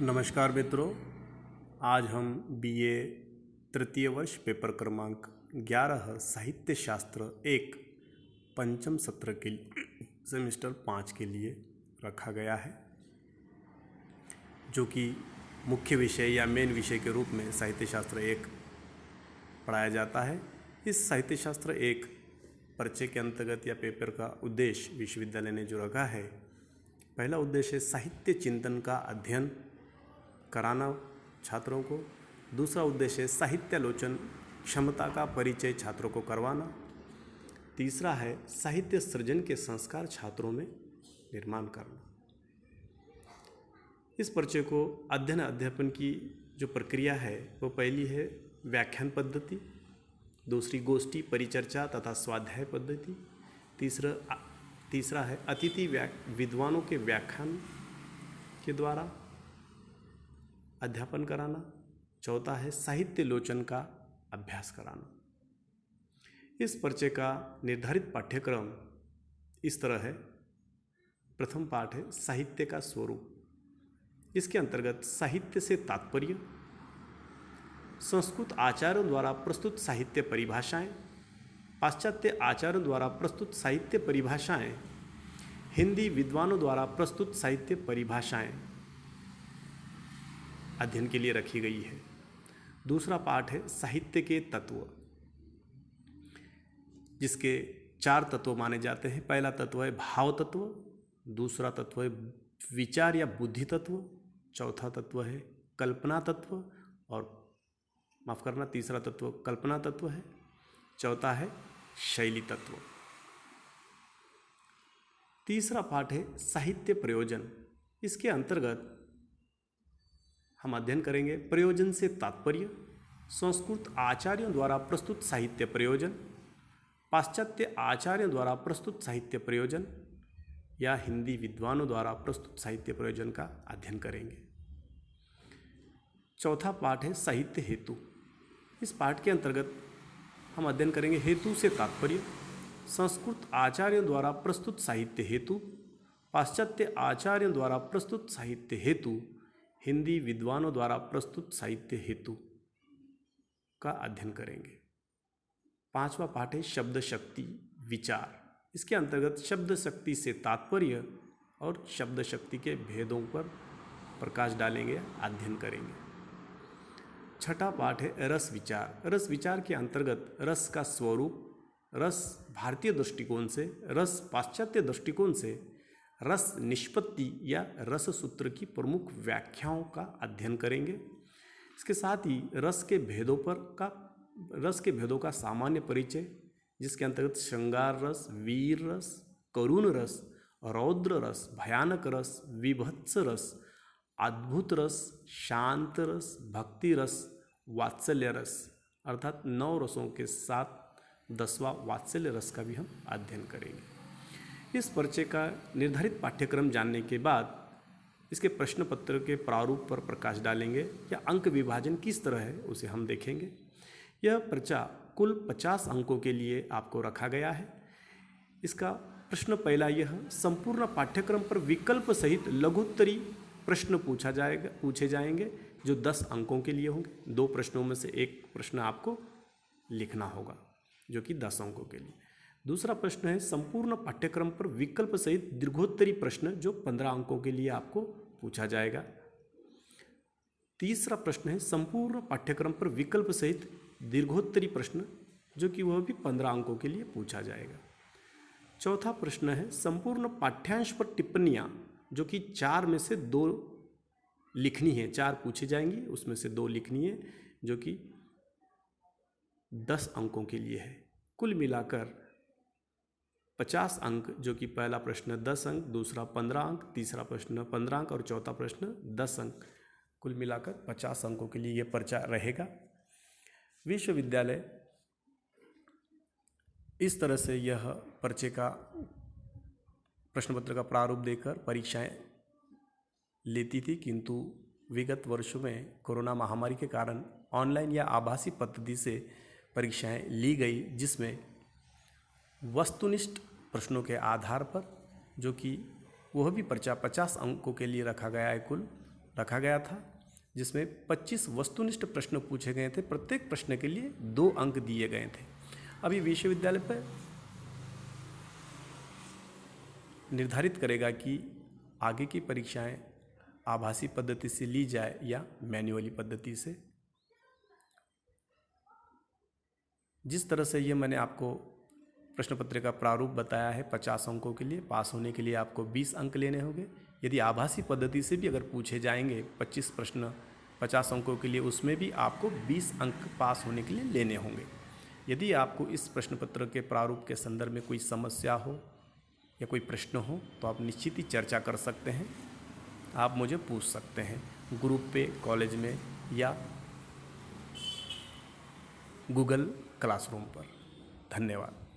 नमस्कार मित्रों, आज हम बीए तृतीय वर्ष पेपर क्रमांक 11 साहित्य शास्त्र 1 पंचम सत्र के सेमेस्टर 5 के लिए रखा गया है, जो कि मुख्य विषय या मेन विषय के रूप में साहित्य शास्त्र 1 पढ़ाया जाता है। इस साहित्य शास्त्र 1 पर्चे के अंतर्गत या पेपर का उद्देश्य विश्वविद्यालय ने जो रखा है, पहला उद्देश्य है साहित्य चिंतन का अध्ययन कराना छात्रों को। दूसरा उद्देश्य है साहित्यालोचन क्षमता का परिचय छात्रों को करवाना। तीसरा है साहित्य सृजन के संस्कार छात्रों में निर्माण करना। इस पर्चे को अध्ययन अध्यापन की जो प्रक्रिया है वो पहली है व्याख्यान पद्धति, दूसरी गोष्ठी परिचर्चा तथा स्वाध्याय पद्धति, तीसरा है अतिथि विद्वानों के व्याख्यान के द्वारा अध्यापन कराना, चौथा है साहित्य लोचन का अभ्यास कराना। इस पर्चे का निर्धारित पाठ्यक्रम इस तरह है। प्रथम पाठ है साहित्य का स्वरूप। इसके अंतर्गत साहित्य से तात्पर्य, संस्कृत आचार्यों द्वारा प्रस्तुत साहित्य परिभाषाएं, पाश्चात्य आचार्यों द्वारा प्रस्तुत साहित्य परिभाषाएं, हिंदी विद्वानों द्वारा प्रस्तुत साहित्य परिभाषाएं अध्ययन के लिए रखी गई है। दूसरा पाठ है साहित्य के तत्व, जिसके 4 तत्व माने जाते हैं। पहला तत्व है भाव तत्व, दूसरा तत्व है विचार या बुद्धि तत्व, चौथा तत्व है कल्पना तत्व और तीसरा तत्व कल्पना तत्व है, चौथा है शैली तत्व। तीसरा पाठ है साहित्य प्रयोजन। इसके अंतर्गत हम अध्ययन करेंगे प्रयोजन से तात्पर्य, संस्कृत आचार्यों द्वारा प्रस्तुत साहित्य प्रयोजन, पाश्चात्य आचार्यों द्वारा प्रस्तुत साहित्य प्रयोजन या हिंदी विद्वानों द्वारा प्रस्तुत साहित्य प्रयोजन का अध्ययन करेंगे। चौथा पाठ है साहित्य हेतु। इस पाठ के अंतर्गत हम अध्ययन करेंगे हेतु से तात्पर्य, संस्कृत आचार्यों द्वारा प्रस्तुत साहित्य हेतु, पाश्चात्य आचार्यों द्वारा प्रस्तुत साहित्य हेतु, हिंदी विद्वानों द्वारा प्रस्तुत साहित्य हेतु का अध्ययन करेंगे। पांचवा पाठ है शब्द शक्ति विचार। इसके अंतर्गत शब्द शक्ति से तात्पर्य और शब्द शक्ति के भेदों पर प्रकाश डालेंगे, अध्ययन करेंगे। छठा पाठ है रस विचार। रस विचार के अंतर्गत रस का स्वरूप, रस भारतीय दृष्टिकोण से, रस पाश्चात्य दृष्टिकोण से, रस निष्पत्ति या रस सूत्र की प्रमुख व्याख्याओं का अध्ययन करेंगे। इसके साथ ही रस के भेदों का सामान्य परिचय, जिसके अंतर्गत श्रृंगार रस, वीर रस, करुण रस, रौद्र रस, भयानक रस, विभत्स रस, अद्भुत रस, शांत रस, भक्ति रस, वात्सल्य रस, अर्थात 9 रसों के साथ 10वां वात्सल्य रस का भी हम अध्ययन करेंगे। इस पर्चे का निर्धारित पाठ्यक्रम जानने के बाद इसके प्रश्न पत्र के प्रारूप पर प्रकाश डालेंगे या अंक विभाजन किस तरह है उसे हम देखेंगे। यह पर्चा कुल 50 अंकों के लिए आपको रखा गया है। इसका प्रश्न पहला यह संपूर्ण पाठ्यक्रम पर विकल्प सहित लघुत्तरी प्रश्न पूछे जाएंगे जो 10 अंकों के लिए होंगे। 2 प्रश्नों में से एक प्रश्न आपको लिखना होगा जो कि 10 अंकों के लिए। दूसरा प्रश्न है संपूर्ण पाठ्यक्रम पर विकल्प सहित दीर्घोत्तरी प्रश्न जो 15 अंकों के लिए आपको पूछा जाएगा। तीसरा प्रश्न है संपूर्ण पाठ्यक्रम पर विकल्प सहित दीर्घोत्तरी प्रश्न जो कि वह भी 15 अंकों के लिए पूछा जाएगा। चौथा प्रश्न है संपूर्ण पाठ्यांश पर टिप्पणियाँ जो कि 4 में से 2 लिखनी है। 4 पूछी जाएंगी, उसमें से 2 लिखनी है जो कि 10 अंकों के लिए है। कुल मिलाकर 50 अंक, जो कि पहला प्रश्न 10 अंक, दूसरा 15 अंक, तीसरा प्रश्न 15 अंक और चौथा प्रश्न 10 अंक, कुल मिलाकर 50 अंकों के लिए यह पर्चा रहेगा। विश्वविद्यालय इस तरह से यह पर्चे का प्रश्न पत्र का प्रारूप देकर परीक्षाएं लेती थी, किंतु विगत वर्षों में कोरोना महामारी के कारण ऑनलाइन या आभासी पद्धति से परीक्षाएं ली गई, जिसमें वस्तुनिष्ठ प्रश्नों के आधार पर, जो कि वह भी पर्चा 50 अंकों के लिए रखा गया है कुल, रखा गया था, जिसमें 25 वस्तुनिष्ठ प्रश्न पूछे गए थे। प्रत्येक प्रश्न के लिए 2 अंक दिए गए थे। अब ये विश्वविद्यालय पर निर्धारित करेगा कि आगे की परीक्षाएं आभासी पद्धति से ली जाए या मैन्युअली पद्धति से। जिस तरह से ये मैंने आपको प्रश्न पत्र का प्रारूप बताया है, 50 अंकों के लिए पास होने के लिए आपको 20 अंक लेने होंगे। यदि आभासी पद्धति से भी अगर पूछे जाएंगे 25 प्रश्न 50 अंकों के लिए, उसमें भी आपको 20 अंक पास होने के लिए लेने होंगे। यदि आपको इस प्रश्न पत्र के प्रारूप के संदर्भ में कोई समस्या हो या कोई प्रश्न हो तो आप निश्चित ही चर्चा कर सकते हैं। आप मुझे पूछ सकते हैं ग्रुप पे, कॉलेज में या गूगल क्लासरूम पर। धन्यवाद।